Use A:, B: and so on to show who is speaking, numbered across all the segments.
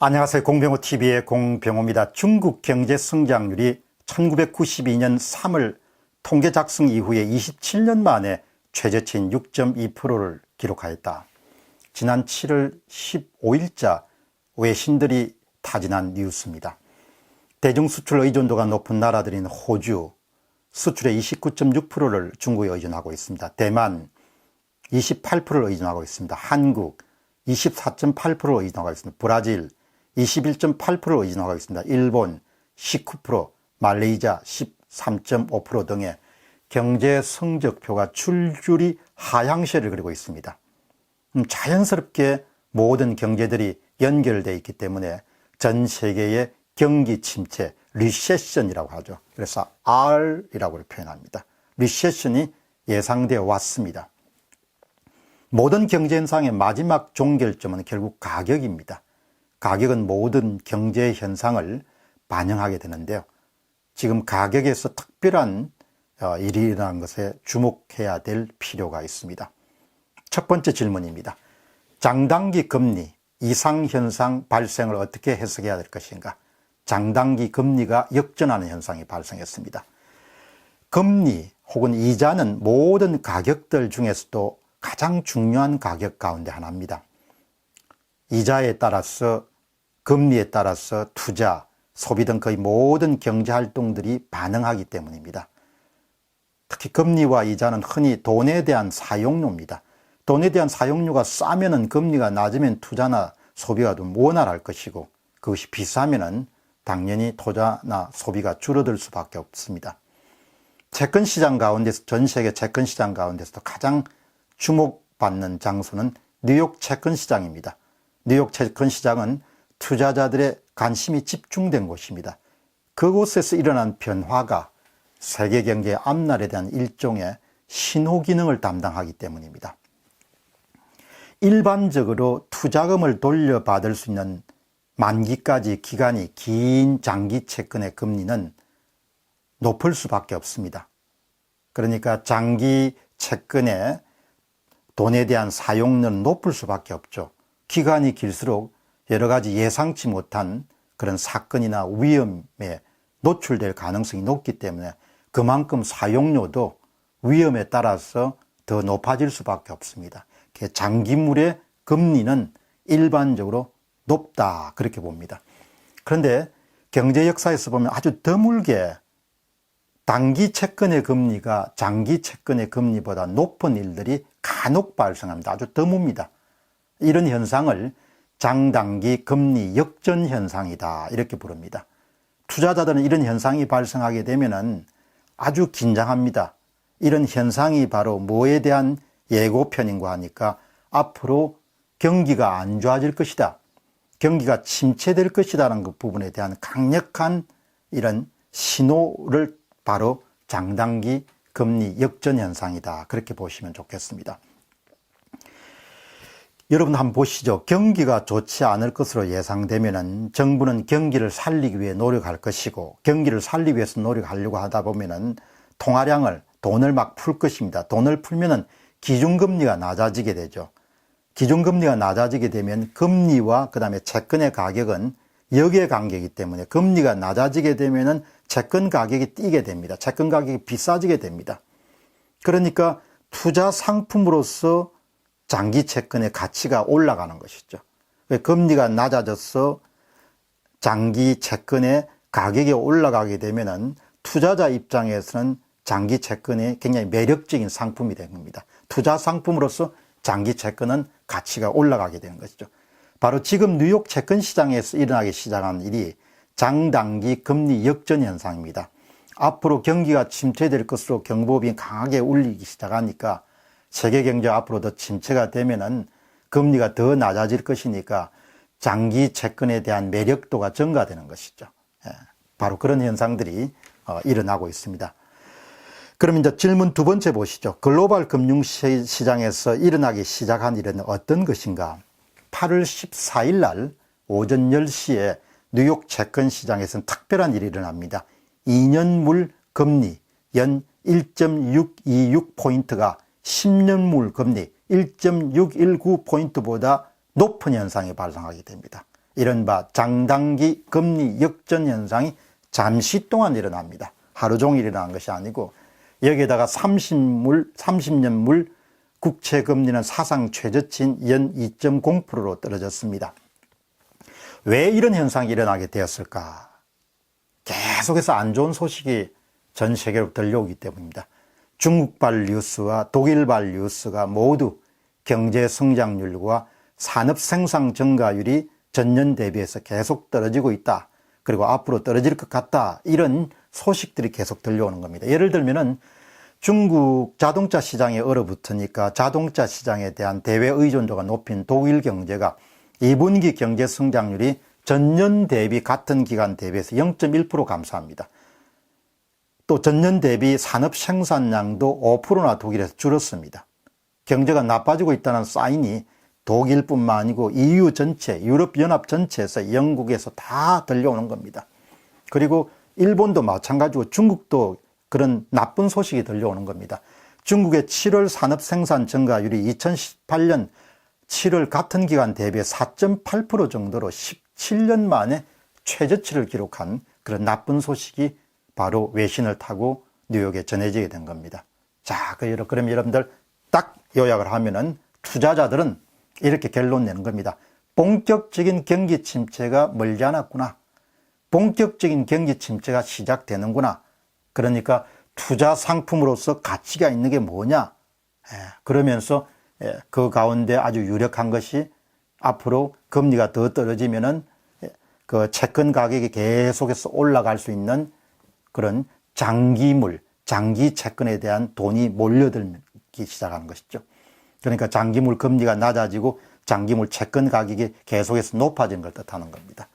A: 안녕하세요. 공병호TV의 공병호입니다. 중국 경제 성장률이 1992년 3월 통계 작성 이후에 27년 만에 최저치인 6.2%를 기록하였다. 지난 7월 15일자 외신들이 타진한 뉴스입니다. 대중수출 의존도가 높은 나라들인 호주, 수출의 29.6%를 중국에 의존하고 있습니다. 대만 28%를 의존하고 있습니다. 한국 24.8%를 의존하고 있습니다. 브라질 21.8%를 의존하고 있습니다. 일본 19%, 말레이시아 13.5% 등의 경제 성적표가 줄줄이 하향세를 그리고 있습니다. 자연스럽게 모든 경제들이 연결되어 있기 때문에 전 세계의 경기 침체, 리세션이라고 하죠. 그래서 R이라고 표현합니다. 리세션이 예상되어 왔습니다. 모든 경제 현상의 마지막 종결점은 결국 가격입니다. 가격은 모든 경제 현상을 반영하게 되는데요. 지금 가격에서 특별한 일이 일어나는 것에 주목해야 될 필요가 있습니다. 첫 번째 질문입니다. 장단기 금리 이상현상 발생을 어떻게 해석해야 될 것인가? 장단기 금리가 역전하는 현상이 발생했습니다. 금리 혹은 이자는 모든 가격들 중에서도 가장 중요한 가격 가운데 하나입니다. 이자에 따라서 금리에 따라서 투자, 소비 등 거의 모든 경제활동들이 반응하기 때문입니다. 특히 금리와 이자는 흔히 돈에 대한 사용료입니다. 돈에 대한 사용료가 싸면은 금리가 낮으면 투자나 소비가 좀 원활할 것이고, 그것이 비싸면은 당연히 투자나 소비가 줄어들 수밖에 없습니다. 채권 시장 가운데서, 전 세계 채권 시장 가운데서도 가장 주목받는 장소는 뉴욕 채권 시장입니다. 뉴욕 채권 시장은 투자자들의 관심이 집중된 곳입니다. 그곳에서 일어난 변화가 세계 경제의 앞날에 대한 일종의 신호 기능을 담당하기 때문입니다. 일반적으로 투자금을 돌려받을 수 있는 만기까지 기간이 긴 장기 채권의 금리는 높을 수밖에 없습니다. 그러니까 장기 채권의 돈에 대한 사용료는 높을 수밖에 없죠. 기간이 길수록 여러 가지 예상치 못한 그런 사건이나 위험에 노출될 가능성이 높기 때문에 그만큼 사용료도 위험에 따라서 더 높아질 수밖에 없습니다. 장기물의 금리는 일반적으로 높다, 그렇게 봅니다. 그런데 경제 역사에서 보면 아주 드물게 단기 채권의 금리가 장기 채권의 금리보다 높은 일들이 간혹 발생합니다. 아주 드뭅니다. 이런 현상을 장단기 금리 역전 현상이다, 이렇게 부릅니다. 투자자들은 이런 현상이 발생하게 되면은 아주 긴장합니다. 이런 현상이 바로 뭐에 대한 예고편인가 하니까 앞으로 경기가 안 좋아질 것이다, 경기가 침체될 것이라는 그 부분에 대한 강력한 이런 신호를 바로 장단기 금리 역전 현상이다, 그렇게 보시면 좋겠습니다. 여러분 한번 보시죠. 경기가 좋지 않을 것으로 예상되면은 정부는 경기를 살리기 위해 노력할 것이고, 경기를 살리기 위해서 노력하려고 하다 보면은 통화량을, 돈을 막 풀 것입니다. 돈을 풀면은 기준금리가 낮아지게 되죠. 기준금리가 낮아지게 되면 금리와 그 다음에 채권의 가격은 역의 관계이기 때문에 금리가 낮아지게 되면은 채권 가격이 뛰게 됩니다. 채권 가격이 비싸지게 됩니다. 그러니까 투자 상품으로서 장기 채권의 가치가 올라가는 것이죠. 금리가 낮아져서 장기 채권의 가격이 올라가게 되면은 투자자 입장에서는 장기 채권이 굉장히 매력적인 상품이 되는 겁니다. 투자 상품으로서 장기 채권은 가치가 올라가게 되는 것이죠. 바로 지금 뉴욕 채권 시장에서 일어나기 시작한 일이 장단기 금리 역전 현상입니다. 앞으로 경기가 침체될 것으로 경보음이 강하게 울리기 시작하니까 세계 경제가 앞으로 더 침체가 되면은 금리가 더 낮아질 것이니까 장기 채권에 대한 매력도가 증가되는 것이죠. 바로 그런 현상들이 일어나고 있습니다. 그럼 이제 질문 두 번째 보시죠. 글로벌 금융시장에서 일어나기 시작한 일은 어떤 것인가? 8월 14일 날 오전 10시에 뉴욕 채권 시장에서는 특별한 일이 일어납니다. 2년물 금리 연 1.626포인트가 10년물 금리 1.619포인트보다 높은 현상이 발생하게 됩니다. 이른바 장단기 금리 역전 현상이 잠시 동안 일어납니다. 하루 종일 일어난 것이 아니고 여기에다가 30년물 국채 금리는 사상 최저치인 연 2.0%로 떨어졌습니다. 왜 이런 현상이 일어나게 되었을까? 계속해서 안 좋은 소식이 전 세계로 들려오기 때문입니다. 중국발 뉴스와 독일발 뉴스가 모두 경제 성장률과 산업 생산 증가율이 전년 대비해서 계속 떨어지고 있다. 그리고 앞으로 떨어질 것 같다. 이런 소식들이 계속 들려오는 겁니다. 예를 들면은 중국 자동차 시장에 얼어붙으니까 자동차 시장에 대한 대외 의존도가 높인 독일 경제가 2분기 경제 성장률이 전년 대비 같은 기간 대비해서 0.1% 감소합니다. 또 전년 대비 산업 생산량도 5%나 독일에서 줄었습니다. 경제가 나빠지고 있다는 사인이 독일뿐만 아니고 EU 전체, 유럽연합 전체에서 영국에서 다 들려오는 겁니다. 그리고 일본도 마찬가지고 중국도 그런 나쁜 소식이 들려오는 겁니다. 중국의 7월 산업 생산 증가율이 2018년 7월 같은 기간 대비해 4.8% 정도로 17년 만에 최저치를 기록한 그런 나쁜 소식이 바로 외신을 타고 뉴욕에 전해지게 된 겁니다. 자, 그럼 여러분들 딱 요약을 하면은 투자자들은 이렇게 결론 내는 겁니다. 본격적인 경기 침체가 멀지 않았구나. 본격적인 경기 침체가 시작되는구나. 그러니까 투자 상품으로서 가치가 있는 게 뭐냐. 그러면서 그 가운데 아주 유력한 것이 앞으로 금리가 더 떨어지면은 그 채권 가격이 계속해서 올라갈 수 있는 그런 장기물, 장기 채권에 대한 돈이 몰려들기 시작하는 것이죠. 그러니까 장기물 금리가 낮아지고 장기물 채권 가격이 계속해서 높아지는 걸 뜻하는 겁니다.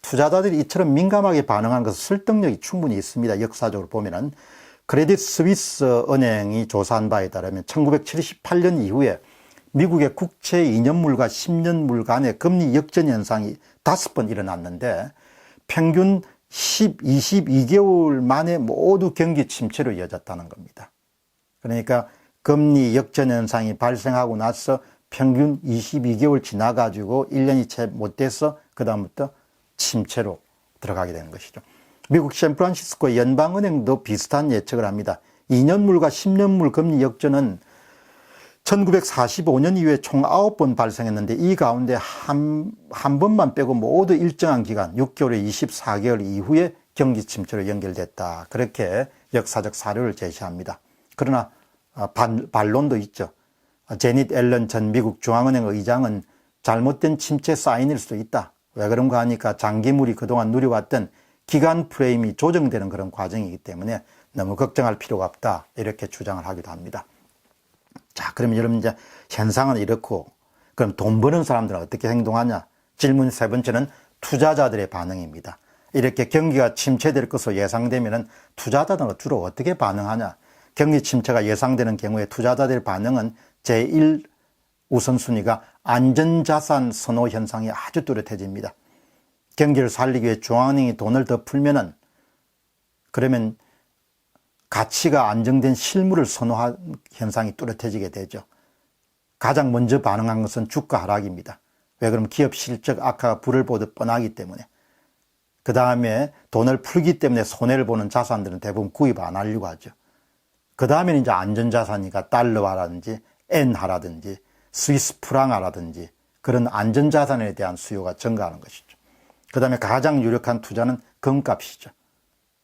A: 투자자들이 이처럼 민감하게 반응하는 것은 설득력이 충분히 있습니다. 역사적으로 보면은 크레딧 스위스 은행이 조사한 바에 따르면 1978년 이후에 미국의 국채 2년물과 10년물 간의 금리 역전 현상이 5번 일어났는데 평균 22개월 만에 모두 경기 침체로 이어졌다는 겁니다. 그러니까 금리 역전 현상이 발생하고 나서 평균 22개월 지나가지고 1년이 채 못 돼서 그다음부터 침체로 들어가게 되는 것이죠. 미국 샌프란시스코 연방은행도 비슷한 예측을 합니다. 2년물과 10년물 금리 역전은 1945년 이후에 총 9번 발생했는데 이 가운데 한 번만 빼고 모두 일정한 기간 6개월에 24개월 이후에 경기 침체로 연결됐다. 그렇게 역사적 사료를 제시합니다. 그러나 반론도 있죠. 제닛 앨런 전 미국 중앙은행 의장은 잘못된 침체 사인일 수도 있다. 왜 그런가 하니까 장기물이 그동안 누려왔던 기간 프레임이 조정되는 그런 과정이기 때문에 너무 걱정할 필요가 없다. 이렇게 주장을 하기도 합니다. 자, 그러면 여러분 이제 현상은 이렇고 그럼 돈 버는 사람들은 어떻게 행동하냐? 질문 세 번째는 투자자들의 반응입니다. 이렇게 경기가 침체될 것으로 예상되면 투자자들은 주로 어떻게 반응하냐? 경기 침체가 예상되는 경우에 투자자들의 반응은 제1 우선순위가 안전자산 선호 현상이 아주 뚜렷해집니다. 경기를 살리기 위해 중앙은행이 돈을 더 풀면은 그러면 가치가 안정된 실물을 선호한 현상이 뚜렷해지게 되죠. 가장 먼저 반응한 것은 주가 하락입니다. 왜 그러면 기업 실적 악화가 불을 보듯 뻔하기 때문에. 그 다음에 돈을 풀기 때문에 손해를 보는 자산들은 대부분 구입 안 하려고 하죠. 그 다음에는 이제 안전자산이니까 달러화라든지 엔화라든지 스위스 프랑화라든지 그런 안전자산에 대한 수요가 증가하는 것이죠. 그 다음에 가장 유력한 투자는 금값이죠.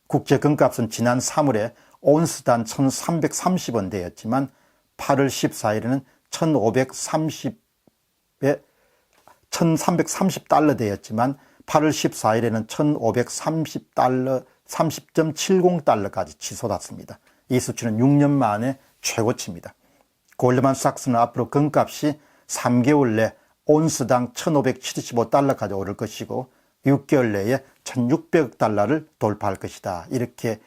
A: 국제 금값은 지난 3월에 온스당 1330원 되었지만 8월 14일에는 1330달러 되었지만 8월 14일에는 1530달러, 30.70달러까지 치솟았습니다. 이 수치는 6년 만에 최고치입니다. 골드만삭스는 앞으로 금값이 3개월 내 온스당 1575달러까지 오를 것이고 6개월 내에 1600억 달러를 돌파할 것이다. 이렇게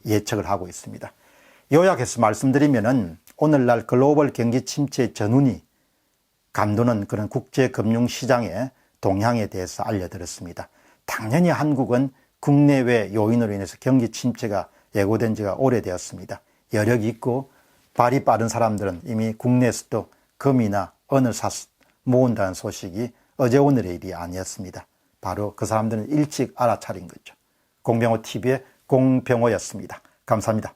A: 예측을 하고 있습니다. 요약해서 말씀드리면은 오늘날 글로벌 경기 침체의 전운이 감도는 그런 국제 금융시장의 동향에 대해서 알려드렸습니다. 당연히 한국은 국내외 요인으로 인해서 경기 침체가 예고된 지가 오래되었습니다. 여력이 있고 발이 빠른 사람들은 이미 국내에서도 금이나 은을 모은다는 소식이 어제 오늘의 일이 아니었습니다. 바로 그 사람들은 일찍 알아차린 거죠. 공병호 TV의 공병호였습니다. 감사합니다.